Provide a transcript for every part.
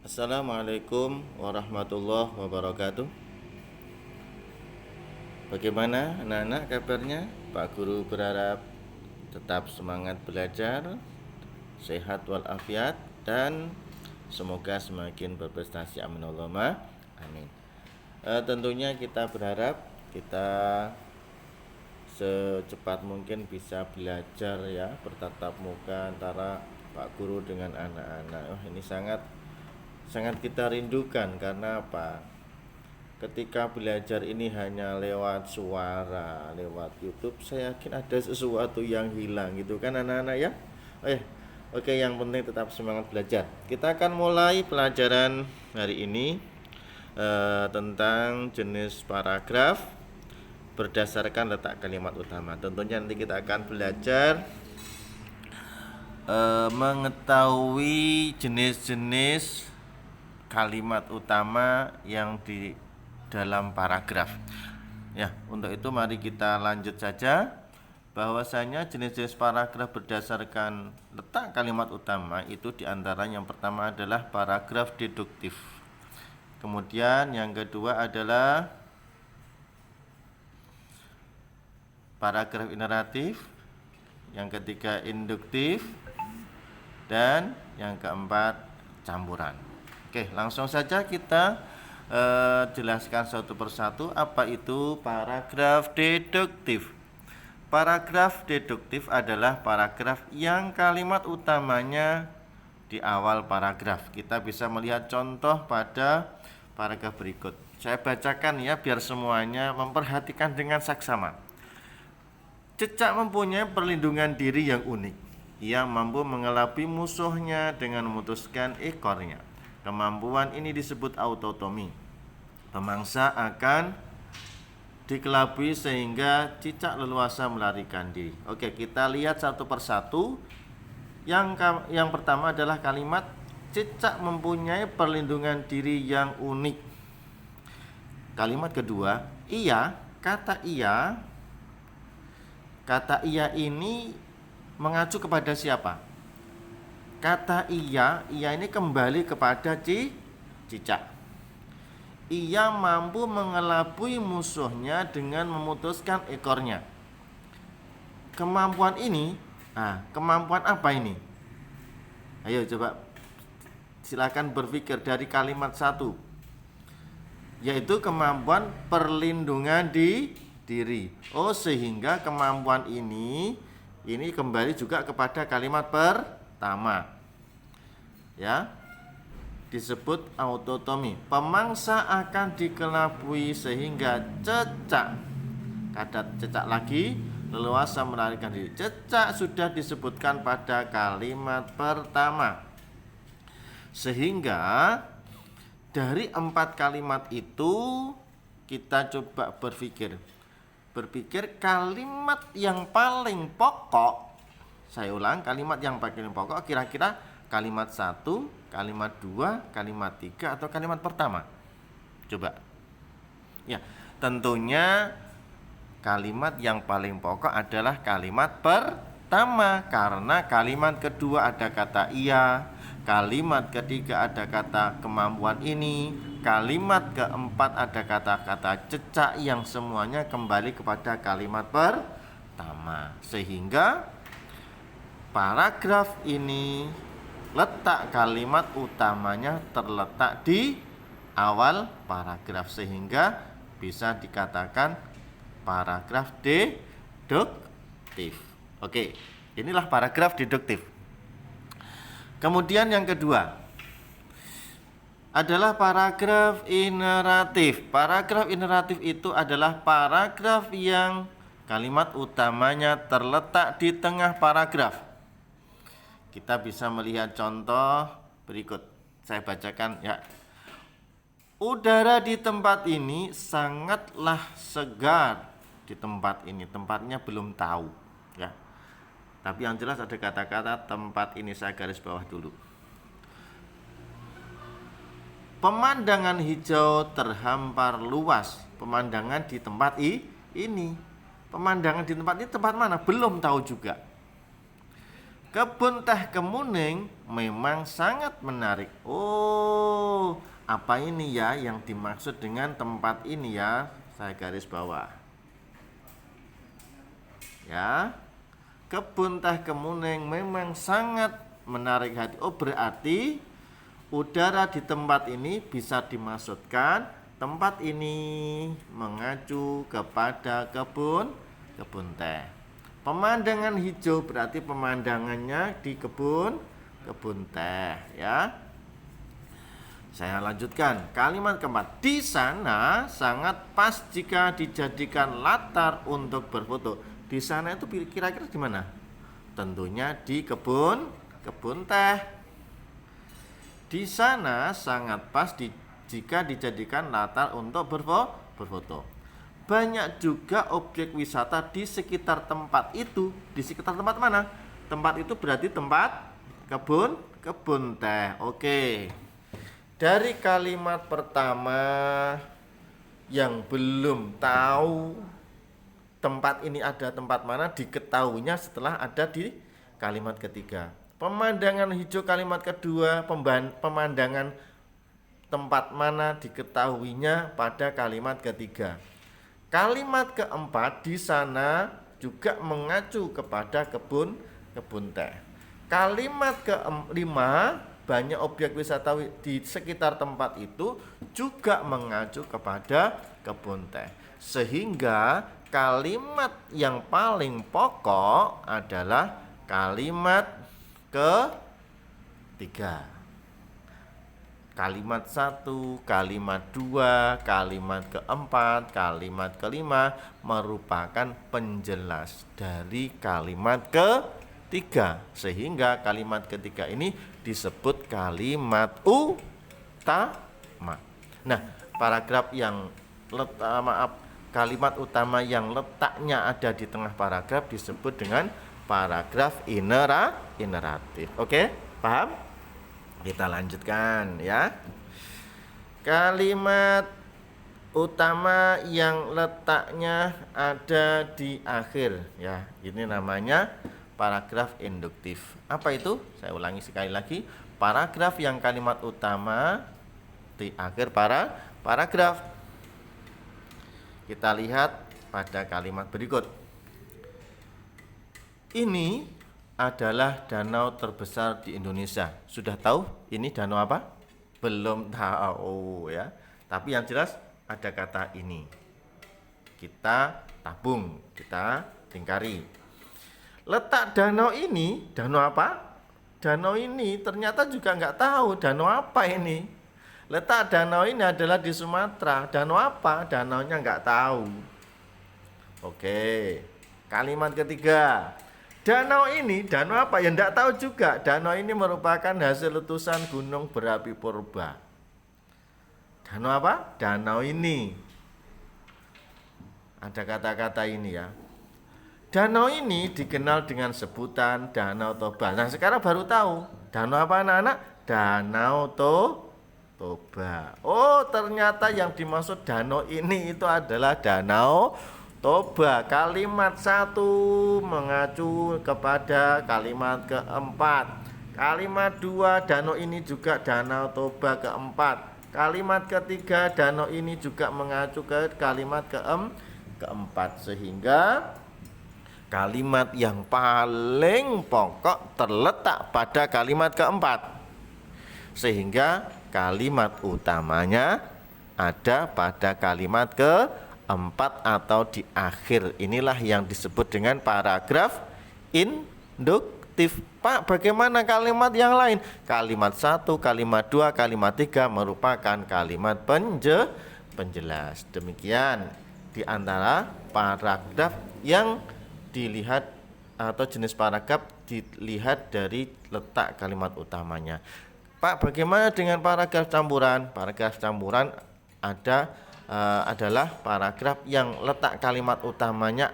Assalamualaikum warahmatullahi wabarakatuh. Bagaimana anak-anak kabarnya? Pak Guru berharap tetap semangat belajar, sehat walafiat, dan semoga semakin berprestasi. Amin Allahumma amin. Tentunya kita berharap kita secepat mungkin bisa belajar ya, bertatap muka antara Pak Guru dengan anak-anak. Ini sangat kita rindukan. Karena apa? Ketika belajar ini hanya lewat suara, lewat YouTube, saya yakin ada sesuatu yang hilang gitu kan anak-anak ya. Oke, yang penting tetap semangat belajar. Kita akan mulai pelajaran hari ini tentang jenis paragraf berdasarkan letak kalimat utama. Tentunya nanti kita akan belajar mengetahui jenis-jenis kalimat utama yang di dalam paragraf. Ya, untuk itu mari kita lanjut saja. Bahwasanya jenis-jenis paragraf berdasarkan letak kalimat utama itu diantara yang pertama adalah paragraf deduktif. Kemudian yang kedua adalah paragraf ineratif. Yang ketiga induktif. Dan yang keempat campuran. Oke, langsung saja kita jelaskan satu persatu apa itu paragraf deduktif. Paragraf deduktif adalah paragraf yang kalimat utamanya di awal paragraf. Kita bisa melihat contoh pada paragraf berikut. Saya bacakan ya biar semuanya memperhatikan dengan saksama. Cecak mempunyai perlindungan diri yang unik. Ia mampu mengelabui musuhnya dengan memutuskan ekornya. Kemampuan ini disebut autotomi. Pemangsa akan dikelabui sehingga cicak leluasa melarikan diri. Oke, kita lihat satu persatu. Yang pertama adalah kalimat cicak mempunyai perlindungan diri yang unik. Kalimat kedua, kata iya ini mengacu kepada siapa? Kata iya ini kembali kepada cicak. Ia mampu mengelabui musuhnya dengan memutuskan ekornya. Kemampuan ini, kemampuan apa ini? Ayo coba silakan berpikir dari kalimat satu, yaitu kemampuan perlindungan diri. Sehingga kemampuan ini kembali juga kepada kalimat pertama. Ya. Disebut autotomi. Pemangsa akan dikelabui sehingga cecak, kata cecak lagi, leluasa melarikan diri. Cecak sudah disebutkan pada kalimat pertama. Sehingga dari 4 kalimat itu kita coba berpikir kalimat yang paling pokok. Saya ulang, kalimat yang paling pokok kira-kira kalimat 1, kalimat 2, kalimat 3, atau kalimat pertama? Coba. Ya, tentunya kalimat yang paling pokok adalah kalimat pertama. Karena kalimat kedua ada kata iya, kalimat ketiga ada kata kemampuan ini, kalimat keempat ada kata-kata cecak yang semuanya kembali kepada kalimat pertama. Sehingga paragraf ini letak kalimat utamanya terletak di awal paragraf, sehingga bisa dikatakan paragraf deduktif. Oke, inilah paragraf deduktif. Kemudian yang kedua adalah paragraf ineratif. Paragraf ineratif itu adalah paragraf yang kalimat utamanya terletak di tengah paragraf. Kita bisa melihat contoh berikut. Saya bacakan ya. Udara di tempat ini sangatlah segar. Di tempat ini, tempatnya belum tahu ya. Tapi yang jelas ada kata-kata tempat ini, saya garis bawah dulu. Pemandangan hijau terhampar luas. Pemandangan di tempat ini. Pemandangan di tempat ini tempat mana? Belum tahu juga. Kebun teh Kemuning memang sangat menarik. Oh, apa ini ya yang dimaksud dengan tempat ini ya? Saya garis bawah. Ya. Kebun teh Kemuning memang sangat menarik hati. Oh, berarti udara di tempat ini bisa dimaksudkan tempat ini mengacu kepada kebun teh. Pemandangan hijau berarti pemandangannya di kebun teh ya. Saya lanjutkan kalimat keempat. Di sana sangat pas jika dijadikan latar untuk berfoto. Di sana itu kira-kira di mana? Tentunya di kebun teh. Di sana sangat pas jika dijadikan latar untuk berfoto. Banyak juga objek wisata di sekitar tempat itu. Di sekitar tempat mana? Tempat itu berarti tempat kebun teh. Oke. Dari kalimat pertama yang belum tahu tempat ini ada tempat mana, diketahuinya setelah ada di kalimat ketiga. Pemandangan hijau kalimat kedua, pemandangan tempat mana diketahuinya pada kalimat ketiga. Kalimat keempat di sana juga mengacu kepada kebun teh. Kalimat kelima, banyak objek wisata di sekitar tempat itu juga mengacu kepada kebun teh. Sehingga kalimat yang paling pokok adalah kalimat ketiga. Kalimat 1, kalimat 2, kalimat keempat, kalimat kelima merupakan penjelas dari kalimat ketiga. Sehingga kalimat ketiga ini disebut kalimat utama. Nah, paragraf yang kalimat utama yang letaknya ada di tengah paragraf disebut dengan paragraf ineratif. Oke, paham? Kita lanjutkan ya. Kalimat utama yang letaknya ada di akhir ya. Ini namanya paragraf induktif. Apa itu? Saya ulangi sekali lagi. Paragraf yang kalimat utama di akhir paragraf. Kita lihat pada kalimat berikut. Ini adalah danau terbesar di Indonesia. Sudah tahu ini danau apa? Belum tahu ya. Tapi yang jelas ada kata ini. Kita tabung, kita lingkari. Letak danau ini, danau apa? Danau ini ternyata juga nggak tahu danau apa ini. Letak danau ini adalah di Sumatera. Danau apa? Danaunya nggak tahu. Oke, kalimat ketiga. Danau ini, danau apa? Ya enggak tahu juga. Danau ini merupakan hasil letusan gunung berapi purba. Danau apa? Danau ini. Ada kata-kata ini ya. Danau ini dikenal dengan sebutan Danau Toba. Nah, sekarang baru tahu. Danau apa anak-anak? Danau Toba. Oh, ternyata yang dimaksud danau ini itu adalah Danau Toba. Kalimat 1 mengacu kepada kalimat keempat. Kalimat 2, danau ini juga Danau Toba keempat. Kalimat ketiga, danau ini juga mengacu ke kalimat keempat. Sehingga kalimat yang paling pokok terletak pada kalimat keempat. Sehingga kalimat utamanya ada pada kalimat keempat atau di akhir. Inilah yang disebut dengan paragraf induktif. Pak, bagaimana kalimat yang lain? Kalimat 1, kalimat 2, kalimat 3 merupakan kalimat penjelas. Demikian di antara paragraf yang dilihat atau jenis paragraf dilihat dari letak kalimat utamanya. Pak, bagaimana dengan paragraf campuran? Paragraf campuran adalah paragraf yang letak kalimat utamanya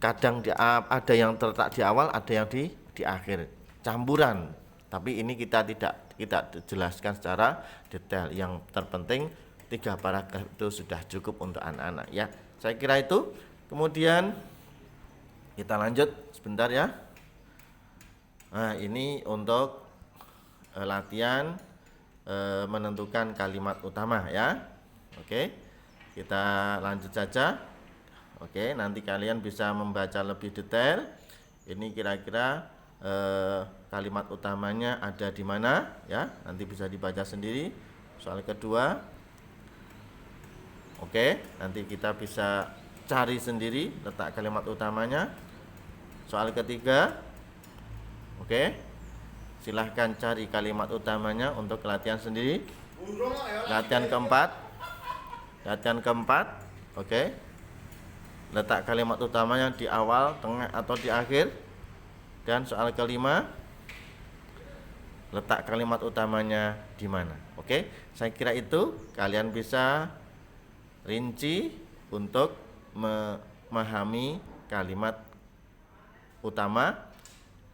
kadang ada yang terletak di awal, ada yang di akhir. Campuran. Tapi ini kita tidak jelaskan secara detail. Yang terpenting 3 paragraf itu sudah cukup untuk anak-anak ya. Saya kira itu. Kemudian kita lanjut sebentar ya. Nah, ini untuk latihan menentukan kalimat utama ya. Oke, kita lanjut saja. Oke, nanti kalian bisa membaca lebih detail. Ini kira-kira kalimat utamanya ada di mana ya. Nanti bisa dibaca sendiri. Soal kedua. Oke, nanti kita bisa cari sendiri letak kalimat utamanya. Soal ketiga. Oke, silahkan cari kalimat utamanya untuk latihan sendiri. Latihan keempat, oke, letak kalimat utamanya di awal, tengah, atau di akhir. Dan soal kelima, letak kalimat utamanya di mana. Oke, saya kira itu kalian bisa rinci untuk memahami kalimat utama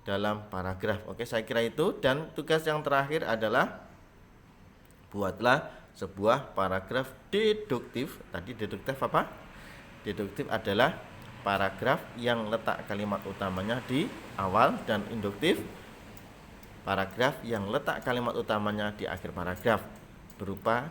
dalam paragraf. Oke, saya kira itu. Dan tugas yang terakhir adalah buatlah sebuah paragraf deduktif. Tadi deduktif apa? Deduktif adalah paragraf yang letak kalimat utamanya di awal, dan induktif paragraf yang letak kalimat utamanya di akhir paragraf, berupa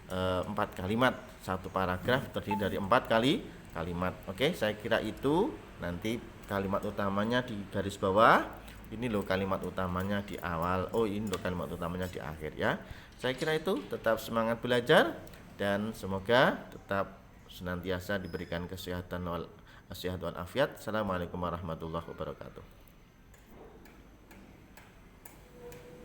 4 kalimat. Satu paragraf terdiri dari 4 kali kalimat. Oke, saya kira itu. Nanti kalimat utamanya di garis bawah, ini loh kalimat utamanya di awal, oh ini loh kalimat utamanya di akhir ya. Saya kira itu. Tetap semangat belajar dan semoga tetap senantiasa diberikan kesehatan wal afiat. Assalamualaikum warahmatullahi wabarakatuh.